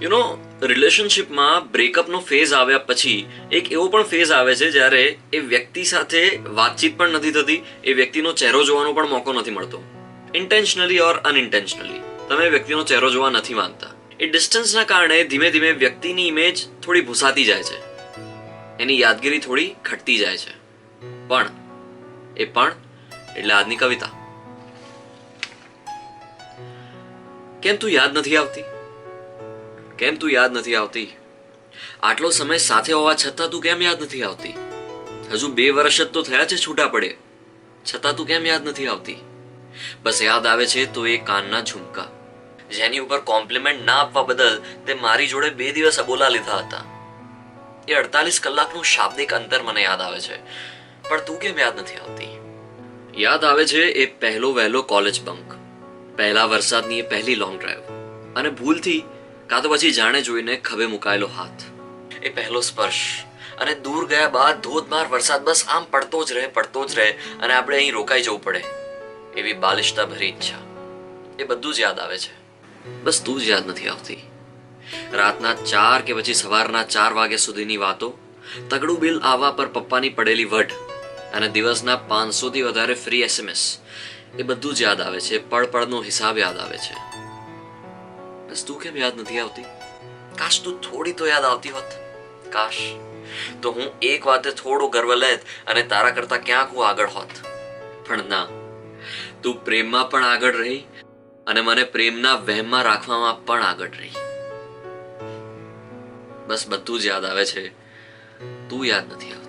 You know રિલેશનશિપમાં બ્રેકઅપનો phase આવ્યા પછી એક એવો પણ ફેઝ આવે છે જ્યારે એ વ્યક્તિ સાથે વાતચીત પણ નથી થતી, એ વ્યક્તિનો ચહેરો જોવાનો પણ મોકો નથી મળતો. ઇન્ટેન્શનલી ઓર અનઇન્ટેન્શનલી તમે એ વ્યક્તિનો ચહેરો જોવા નથી માંગતા. એ ડિસ્ટન્સના કારણે ધીમે ધીમે વ્યક્તિની ઇમેજ થોડી ભૂસાતી જાય છે, એની યાદગીરી થોડી ઘટતી જાય છે. પણ એટલે આજની કવિતા. કેમ તું યાદ નથી આવતી? કેમ તું યાદ નથી આવતી? આટલો સમય સાથે હોવા છતાં તું કેમ યાદ નથી આવતી? હજુ 2 વર્ષ જ તો થયા છે છૂટા પડે, છતાં તું કેમ યાદ નથી આવતી? બસ યાદ આવે છે તો એ કાનના ઝુમકા, જેની ઉપર કોમ્પ્લિમેન્ટ ના આપવા બદલ તે મારી જોડે 2 દિવસ અબોલા લીધા હતા. એ 48 કલાકનું શાબ્દિક અંતર મને યાદ આવે છે, પણ તું કેમ યાદ નથી આવતી? યાદ આવે છે એ પહેલો વહેલો કોલેજ બંક, પહેલા વરસાદની એ પહેલી લોંગ ડ્રાઈવ, અને ભૂલથી કાં તો પછી જાણે જોઈને ખભે મુકાયેલો હાથ, એ પહેલો સ્પર્શ, અને દૂર ગયા બાદ ધોધમાર વરસાદ બસ આમ પડતો જ રહે અને આપણે અહીં રોકાઈ જવું પડે એવી બાલિશતા ભરી ઈચ્છા. એ બધું જ યાદ આવે છે, બસ તું જ યાદ નથી આવતી. રાતના 4 કે પછી સવારના 4 વાગ્યા સુધીની વાતો, તગડું બિલ આવવા પર પપ્પાની પડેલી વઢ, અને દિવસના 500 થી વધારે ફ્રી SMS, એ બધું જ યાદ આવે છે. પળ પળનો હિસાબ યાદ આવે છે. બસ તું કેમ યાદ નથી આવતી? કાશ તું થોડી તો યાદ આવતી હોત. કાશ તો હું એક વાતે થોડો ગર્વ લેત અને તારા કરતા ક્યાંક હું આગળ હોત. પણ ના, તું પ્રેમમાં પણ આગળ રહી અને મને પ્રેમના વહેમમાં રાખવામાં પણ આગળ રહી. બસ બધું જ યાદ આવે છે, તું યાદ નથી આવતી.